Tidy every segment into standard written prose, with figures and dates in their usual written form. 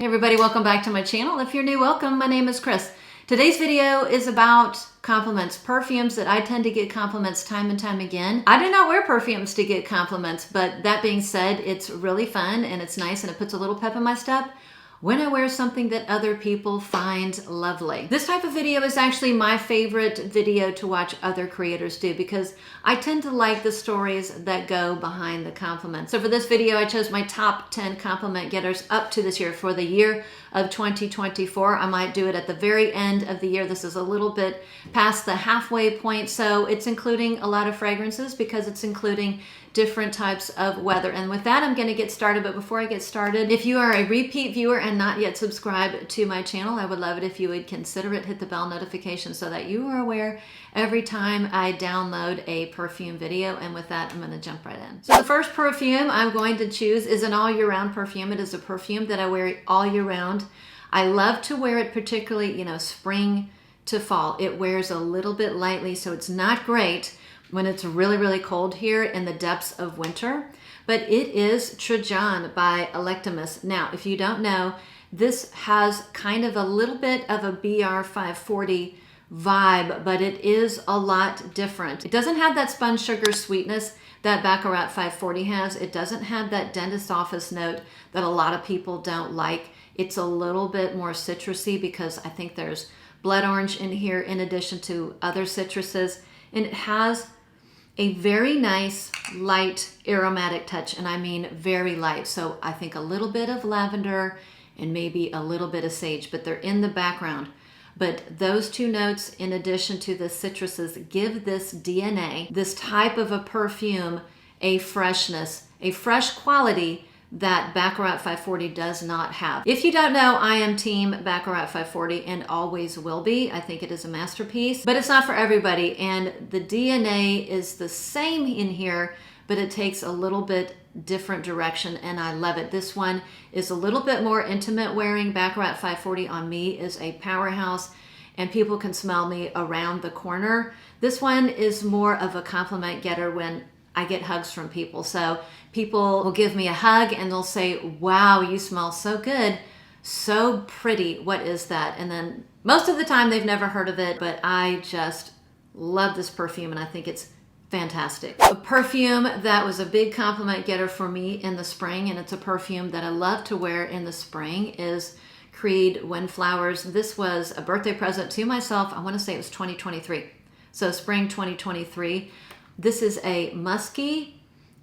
Hey everybody, welcome back to my channel. If you're new, welcome. My name is Chris. Today's video is about compliments, perfumes that I tend to get compliments time and time again. I do not wear perfumes to get compliments, but that being said, it's really fun and it's nice and it puts a little pep in my step when I wear something that other people find lovely. This type of video is actually my favorite video to watch other creators do because I tend to like the stories that go behind the compliments. So for this video, I chose my top 10 compliment getters up to this year for the year of 2024. I might do it at the very end of the year. This is a little bit past the halfway point, so it's including a lot of fragrances because it's including different types of weather. And with that, I'm going to get started. But before I get started, if you are a repeat viewer and not yet subscribed to my channel, I would love it if you would consider it. Hit the bell notification so that you are aware every time I download a perfume video. And with that, I'm going to jump right in. So the first perfume I'm going to choose is an all year round perfume. It is a perfume that I wear all year round. I love to wear it particularly, spring to fall. It wears a little bit lightly, so it's not great when it's really, really cold here in the depths of winter. But it is Trajan by Electimuss. Now, if you don't know, this has kind of a little bit of a BR 540 vibe, but it is a lot different. It doesn't have that spun sugar sweetness that Baccarat 540 has. It doesn't have that dentist office note that a lot of people don't like. It's a little bit more citrusy because I think there's blood orange in here in addition to other citruses. And it has a very nice light aromatic touch, and I mean very light. So I think a little bit of lavender and maybe a little bit of sage, but they're in the background. But those two notes, in addition to the citruses, give this DNA, this type of a perfume, a freshness, a fresh quality that Baccarat 540 does not have. If you don't know, I am team Baccarat 540 and always will be. I think it is a masterpiece, but it's not for everybody. And the DNA is the same in here, but it takes a little bit different direction and I love it. This one is a little bit more intimate wearing. Baccarat 540 on me is a powerhouse and people can smell me around the corner. This one is more of a compliment getter when I get hugs from people. So people will give me a hug and they'll say, wow, you smell so good, so pretty. What is that? And then most of the time they've never heard of it, but I just love this perfume and I think it's fantastic. A perfume that was a big compliment getter for me in the spring, and it's a perfume that I love to wear in the spring, is Creed Windflowers. This was a birthday present to myself. I want to say it was 2023. So spring 2023. This is a musky,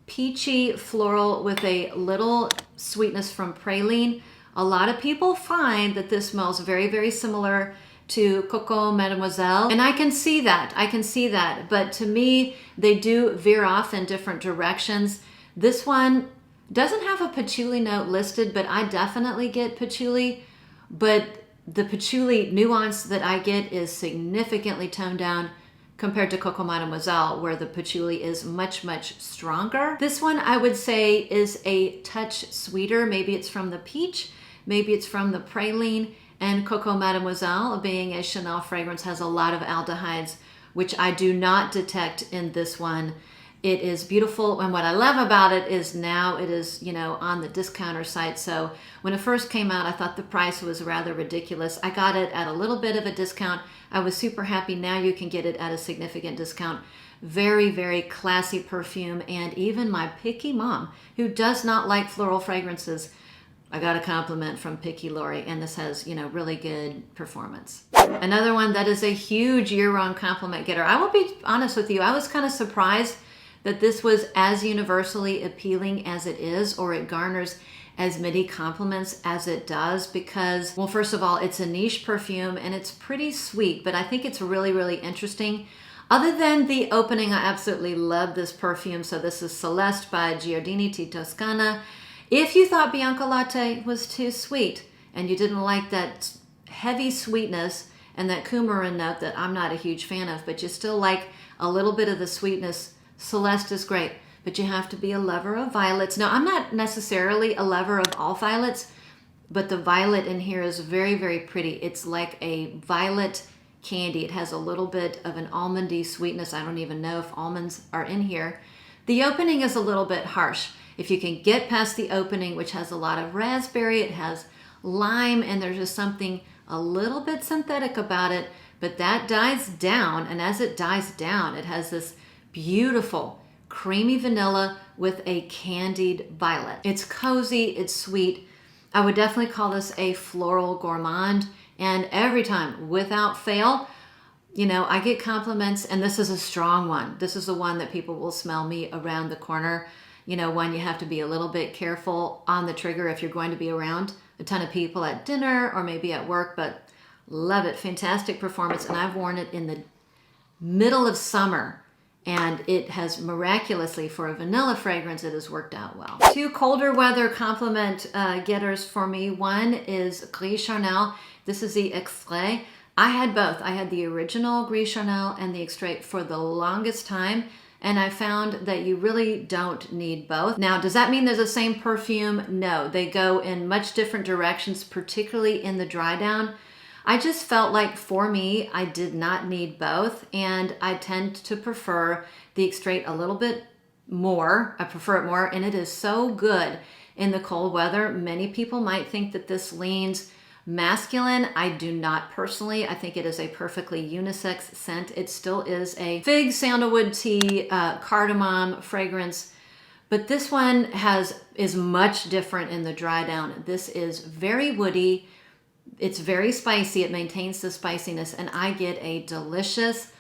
peachy floral with a little sweetness from praline. A lot of people find that this smells very, very similar to Coco Mademoiselle. And I can see that. But to me, they do veer off in different directions. This one doesn't have a patchouli note listed, but I definitely get patchouli. But the patchouli nuance that I get is significantly toned down compared to Coco Mademoiselle, where the patchouli is much, much stronger. This one I would say is a touch sweeter. Maybe it's from the peach, maybe it's from the praline, and Coco Mademoiselle, being a Chanel fragrance, has a lot of aldehydes, which I do not detect in this one. It is beautiful, and what I love about it is now it is, on the discounter site. So when it first came out, I thought the price was rather ridiculous. I got it at a little bit of a discount. I was super happy. Now you can get it at a significant discount. Very, very classy perfume. And even my picky mom, who does not like floral fragrances, I got a compliment from Picky Lori, and this has, really good performance. Another one that is a huge year-round compliment getter. I will be honest with you, I was kind of surprised that this was as universally appealing as it is, or it garners as many compliments as it does, because, well, first of all, it's a niche perfume and it's pretty sweet, but I think it's really, really interesting. Other than the opening, I absolutely love this perfume. So this is Celeste by Giardini di Toscana. If you thought Bianca Latte was too sweet and you didn't like that heavy sweetness and that coumarin note that I'm not a huge fan of, but you still like a little bit of the sweetness, Celeste is great. But you have to be a lover of violets. Now, I'm not necessarily a lover of all violets, but the violet in here is very, very pretty. It's like a violet candy. It has a little bit of an almondy sweetness. I don't even know if almonds are in here. The opening is a little bit harsh. If you can get past the opening, which has a lot of raspberry, it has lime, and there's just something a little bit synthetic about it, but that dies down, and as it dies down, it has this beautiful creamy vanilla with a candied violet. It's cozy, it's sweet. I would definitely call this a floral gourmand, and every time, without fail, you know, I get compliments, and this is a strong one. This is the one that people will smell me around the corner. You know, one you have to be a little bit careful on the trigger if you're going to be around a ton of people at dinner or maybe at work, but love it. Fantastic performance, and I've worn it in the middle of summer, and it has miraculously, for a vanilla fragrance, it has worked out well. Two colder weather compliment getters for me. One is Gris Charnel. This is the Extrait. I had both. I had the original Gris Charnel and the Extrait for the longest time, and I found that you really don't need both. Now, does that mean they're the same perfume? No, they go in much different directions, particularly in the dry down. I just felt like, for me, I did not need both, and I tend to prefer the Extrait a little bit more. I prefer it more, and it is so good in the cold weather. Many people might think that this leans masculine. I do not personally. I think it is a perfectly unisex scent. It still is a fig, sandalwood tea, cardamom fragrance, but this one is much different in the dry down. This is very woody. It's very spicy. It maintains the spiciness, and I get a delicious,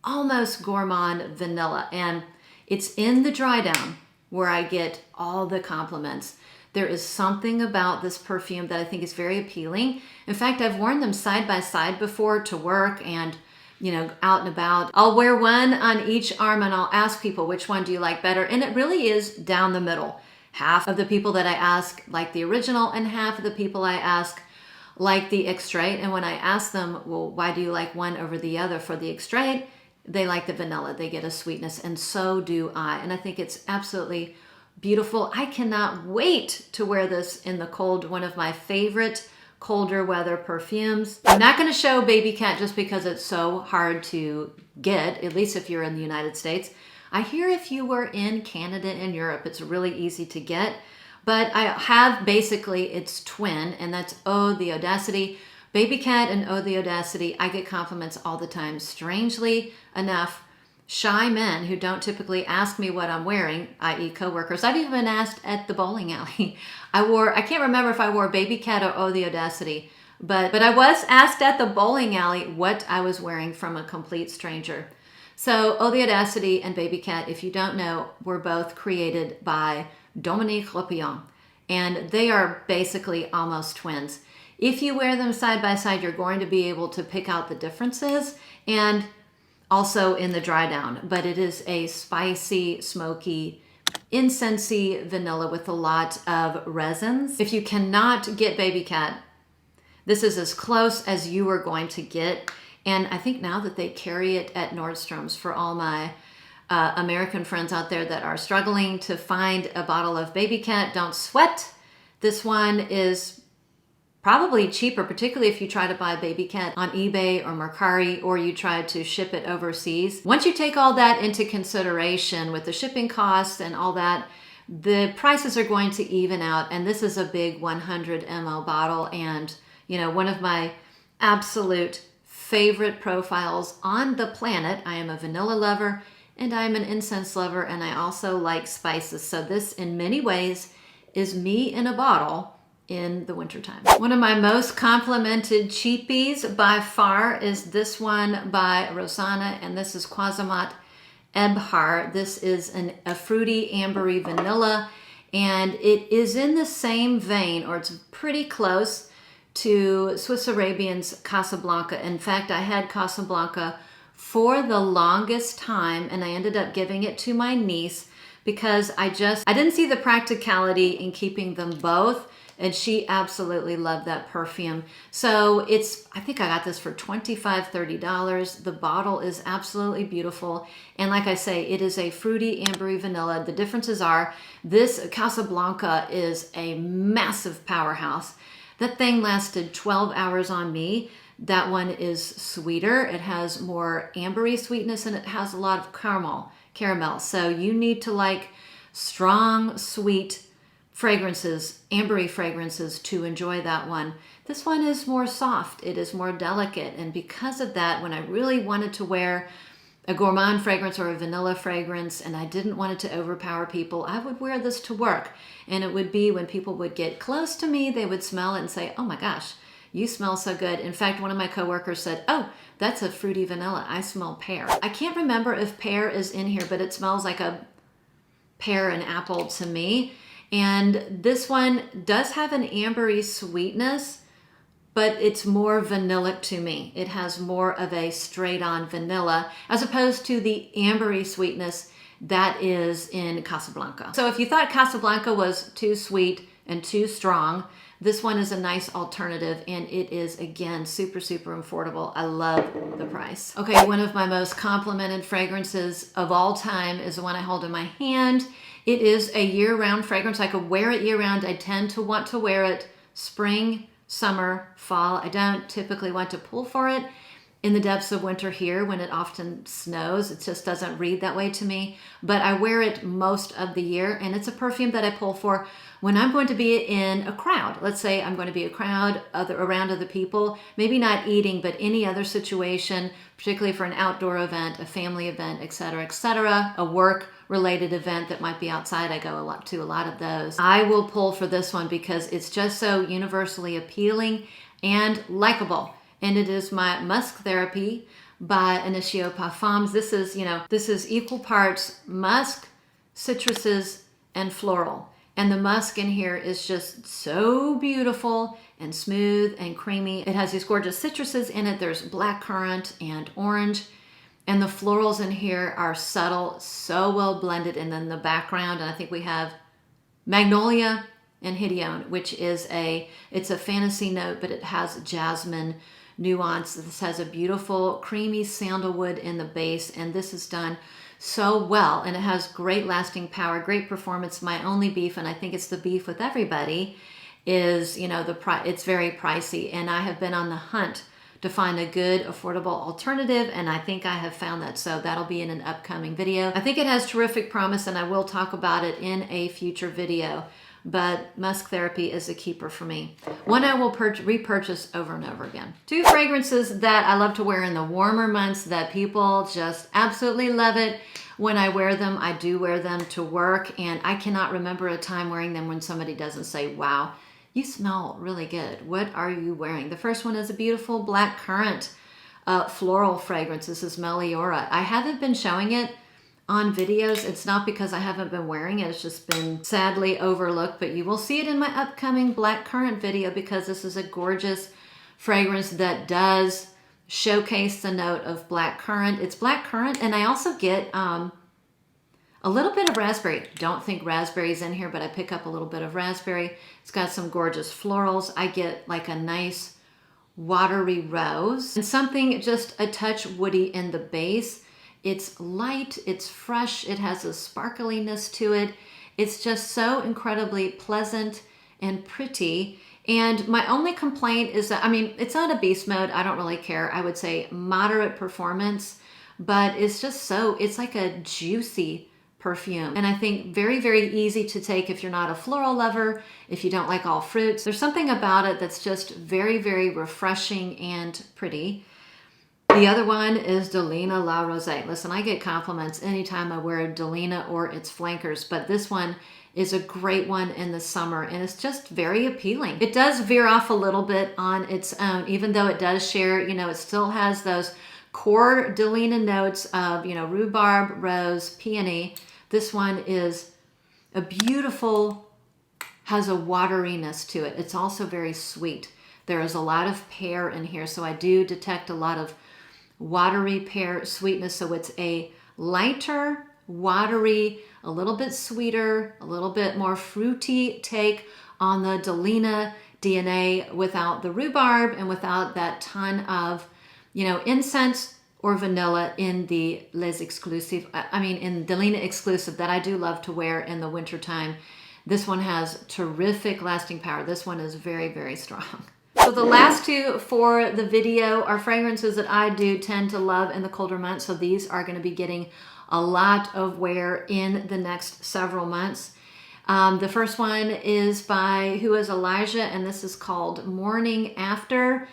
almost gourmand vanilla, and it's in the dry down where I get all the compliments. There is something about this perfume that I think is very appealing. In fact, I've worn them side by side before to work and, you know, out and about. I'll wear one on each arm and I'll ask people, which one do you like better? And it really is down the middle. Half of the people that I ask like the original, and half of the people I ask like the Extrait. And when I ask them, well, why do you like one over the other for the Extrait? They like the vanilla. They get a sweetness, and so do I. And I think it's absolutely beautiful. I cannot wait to wear this in the cold, one of my favorite colder weather perfumes. I'm not going to show Baby Cat just because it's so hard to get, at least if you're in the United States. I hear if you were in Canada and Europe, it's really easy to get, but I have basically its twin, and that's Oud the Audacity. Baby Cat and Oud the Audacity, I get compliments all the time. Strangely enough, shy men who don't typically ask me what I'm wearing, i.e. coworkers. I've even asked at the bowling alley. I can't remember if I wore Baby Cat or Oud the Audacity, but I was asked at the bowling alley what I was wearing from a complete stranger. So Oud the Audacity and Baby Cat, if you don't know, were both created by Dominique Lepion, and they are basically almost twins. If you wear them side by side, you're going to be able to pick out the differences, and also in the dry down, but it is a spicy, smoky, incensey vanilla with a lot of resins. If you cannot get Baby Cat, this is as close as you are going to get. And I think now that they carry it at Nordstrom's, for all my American friends out there that are struggling to find a bottle of Baby Cat, don't sweat. This one is probably cheaper, particularly if you try to buy Baby Cat on eBay or Mercari, or you try to ship it overseas. Once you take all that into consideration with the shipping costs and all that, the prices are going to even out. And this is a big 100 ml bottle, and you know, one of my absolute favorite profiles on the planet. I am a vanilla lover, and I'm an incense lover, and I also like spices. So this, in many ways, is me in a bottle in the wintertime. One of my most complimented cheapies by far is this one by Rosanna, and this is Qasamat Ebhar. This is a fruity, ambery vanilla, and it is in the same vein, or it's pretty close to Swiss Arabian's Casablanca. In fact, I had Casablanca for the longest time, and I ended up giving it to my niece because I didn't see the practicality in keeping them both, and she absolutely loved that perfume. So I think I got this for $25, $30. The bottle is absolutely beautiful, and like I say, it is a fruity, ambery vanilla. The differences are, this Casablanca is a massive powerhouse. That thing lasted 12 hours on me. That one is sweeter. It has more ambery sweetness, and it has a lot of caramel. So you need to like strong, sweet, fragrances, ambery fragrances to enjoy that one. This one is more soft, it is more delicate, and because of that, when I really wanted to wear a gourmand fragrance or a vanilla fragrance and I didn't want it to overpower people, I would wear this to work. And it would be when people would get close to me, they would smell it and say, oh my gosh, you smell so good. In fact, one of my coworkers said, oh, that's a fruity vanilla. I smell pear. I can't remember if pear is in here, but it smells like a pear and apple to me. And this one does have an ambery sweetness, but it's more vanillic to me. It has more of a straight on vanilla as opposed to the ambery sweetness that is in Casablanca. So if you thought Casablanca was too sweet and too strong, this one is a nice alternative, and it is, again, super, super affordable. I love the price. Okay, one of my most complimented fragrances of all time is the one I hold in my hand. It is a year-round fragrance. I could wear it year-round. I tend to want to wear it spring, summer, fall. I don't typically want to pull for it in the depths of winter here when it often snows. It just doesn't read that way to me, but I wear it most of the year, and it's a perfume that I pull for when I'm going to be in a crowd. Let's say I'm going to be a crowd around other people, maybe not eating, but any other situation, particularly for an outdoor event, a family event, etc., a work-related event that might be outside. I go to a lot of those. I will pull for this one because it's just so universally appealing and likable. And it is my Musk Therapy by Initio Parfums. This is equal parts musk, citruses, and floral. And the musk in here is just so beautiful and smooth and creamy. It has these gorgeous citruses in it. There's blackcurrant and orange. And the florals in here are subtle, so well blended. And then the background, and I think we have magnolia and Hidione, which is it's a fantasy note, but it has jasmine nuance. This has a beautiful creamy sandalwood in the base, and this is done so well, and it has great lasting power, great performance. My only beef, and I think it's the beef with everybody, is it's very pricey, and I have been on the hunt to find a good affordable alternative, and I think I have found that, so that'll be in an upcoming video. I think it has terrific promise, and I will talk about it in a future video. But Musk Therapy is a keeper for me. One I will repurchase over and over again. Two fragrances that I love to wear in the warmer months that people just absolutely love it. When I wear them, I do wear them to work, and I cannot remember a time wearing them when somebody doesn't say, wow, you smell really good. What are you wearing? The first one is a beautiful blackcurrant floral fragrance. This is Meliora. I haven't been showing it on videos. It's not because I haven't been wearing it. It's just been sadly overlooked, but you will see it in my upcoming blackcurrant video because this is a gorgeous fragrance that does showcase the note of blackcurrant. It's blackcurrant, and I also get a little bit of raspberry. Don't think raspberry's in here, but I pick up a little bit of raspberry. It's got some gorgeous florals. I get like a nice watery rose and something just a touch woody in the base. It's light, it's fresh, it has a sparkliness to it. It's just so incredibly pleasant and pretty. And my only complaint is that, it's not a beast mode. I don't really care. I would say moderate performance, but it's like a juicy perfume. And I think very, very easy to take if you're not a floral lover, if you don't like all fruits. There's something about it that's just very, very refreshing and pretty. The other one is Delina La Rosée. Listen, I get compliments anytime I wear a Delina or its flankers, but this one is a great one in the summer, and it's just very appealing. It does veer off a little bit on its own, even though it does share, it still has those core Delina notes of, rhubarb, rose, peony. This one is a beautiful, has a wateriness to it. It's also very sweet. There is a lot of pear in here, so I do detect a lot of watery pear sweetness. So it's a lighter, watery, a little bit sweeter, a little bit more fruity take on the Delina DNA without the rhubarb and without that ton of, incense or vanilla in the Les Exclusive, in Delina Exclusive that I do love to wear in the wintertime. This one has terrific lasting power. This one is very, very strong. So the last two for the video are fragrances that I do tend to love in the colder months. So these are going to be getting a lot of wear in the next several months. The first one is by Who is Elijah, and this is called Morning After.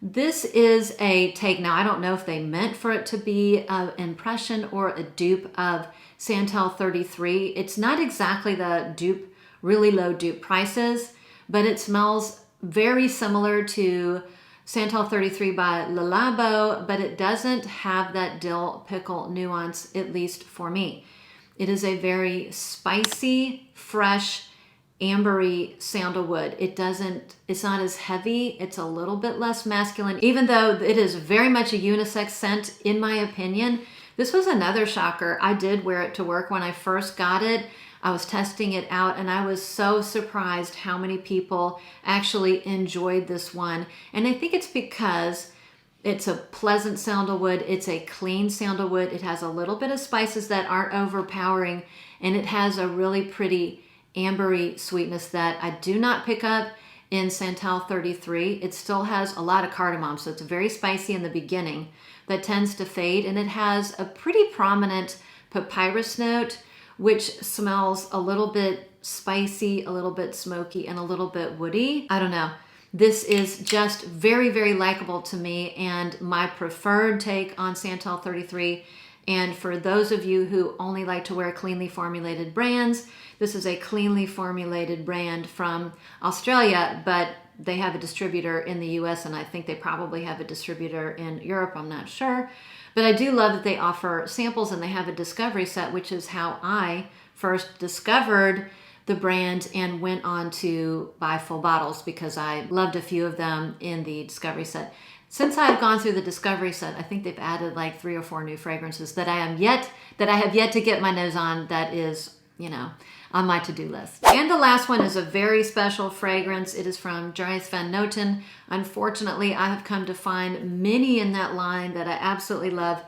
This is a take. Now, I don't know if they meant for it to be an impression or a dupe of Santal 33. It's not exactly the dupe, really low dupe prices, but it smells very similar to Santal 33 by Le Labo, but it doesn't have that dill pickle nuance, at least for me. It is a very spicy, fresh, ambery sandalwood. It's not as heavy. It's a little bit less masculine, even though it is very much a unisex scent, in my opinion. This was another shocker. I did wear it to work when I first got it. I was testing it out and I was so surprised how many people actually enjoyed this one. And I think it's because it's a pleasant sandalwood. It's a clean sandalwood. It has a little bit of spices that aren't overpowering, and it has a really pretty ambery sweetness that I do not pick up in Santal 33. It still has a lot of cardamom, so it's very spicy in the beginning that tends to fade, and it has a pretty prominent papyrus note, which smells a little bit spicy, a little bit smoky, and a little bit woody. I don't know. This is just very, very likable to me and my preferred take on Santal 33. And for those of you who only like to wear cleanly formulated brands, this is a cleanly formulated brand from Australia, but they have a distributor in the US, and I think they probably have a distributor in Europe, I'm not sure. But I do love that they offer samples, and they have a discovery set, which is how I first discovered the brand and went on to buy full bottles because I loved a few of them in the discovery set. Since I've gone through the discovery set, I think they've added like 3 or 4 new fragrances that I have yet to get my nose on. That is, on my to-do list. And the last one is a very special fragrance. It is from Dries van Noten. Unfortunately, I have come to find many in that line that I absolutely love,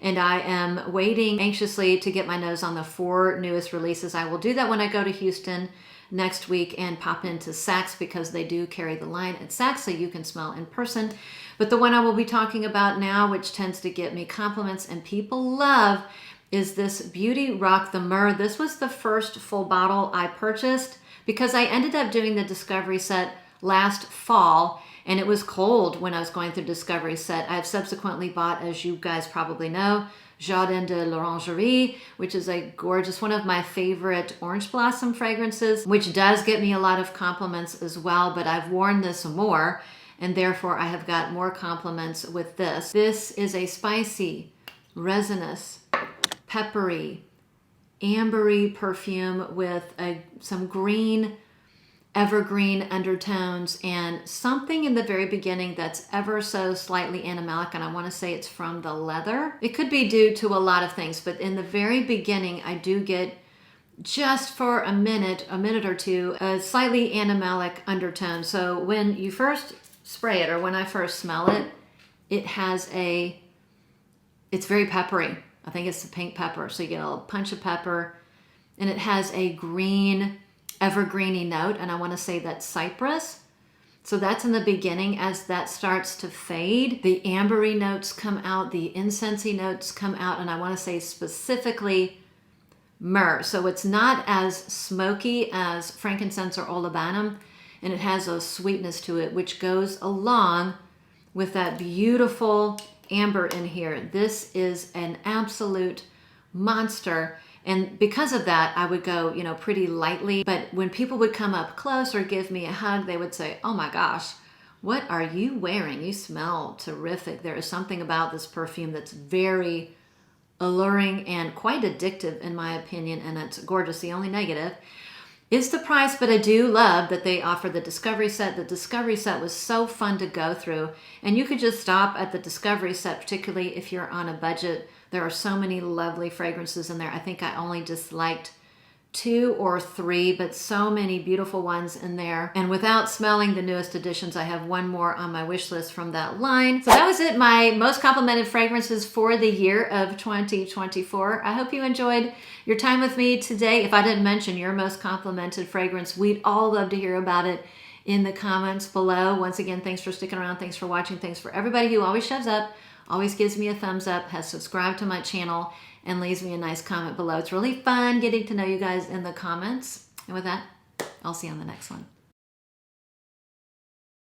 and I am waiting anxiously to get my nose on the 4 newest releases. I will do that when I go to Houston next week and pop into Saks, because they do carry the line at Saks, so you can smell in person. But the one I will be talking about now, which tends to get me compliments and people love, is this Beauty Rock The Myr. This was the first full bottle I purchased because I ended up doing the discovery set last fall, and it was cold when I was going through discovery set. I've subsequently bought, as you guys probably know, Jardin de l'Orangerie, which is a gorgeous, one of my favorite orange blossom fragrances, which does get me a lot of compliments as well, but I've worn this more, and therefore I have got more compliments with this. This is a spicy, resinous, peppery, ambery perfume with some green, evergreen undertones, and something in the very beginning that's ever so slightly animalic, and I want to say it's from the leather. It could be due to a lot of things, but in the very beginning I do get, just for a minute or two, a slightly animalic undertone. So when you first spray it, or when I first smell it, it's very peppery. I think it's the pink pepper. So you get a punch of pepper, and it has a green, evergreeny note, and I want to say that's cypress. So that's in the beginning. As that starts to fade, the ambery notes come out, the incensey notes come out, and I want to say specifically myrrh. So it's not as smoky as frankincense or olibanum, and it has a sweetness to it, which goes along with that beautiful amber in here. This is an absolute monster. And because of that, I would go, pretty lightly. But when people would come up close or give me a hug, they would say, "Oh my gosh, what are you wearing? You smell terrific." There is something about this perfume that's very alluring and quite addictive, in my opinion, and it's gorgeous. The only negative is the price, but I do love that they offer the discovery set. The discovery set was so fun to go through, and you could just stop at the discovery set, particularly if you're on a budget. There are so many lovely fragrances in there. I think I only disliked 2 or 3, but so many beautiful ones in there. And without smelling the newest additions, I have one more on my wish list from that line. So that was it, my most complimented fragrances for the year of 2024. I hope you enjoyed your time with me today. If I didn't mention your most complimented fragrance, we'd all love to hear about it in the comments below. Once again, thanks for sticking around. Thanks for watching. Thanks for everybody who always shows up, always gives me a thumbs up, has subscribed to my channel, and leaves me a nice comment below. It's really fun getting to know you guys in the comments. And with that, I'll see you on the next one.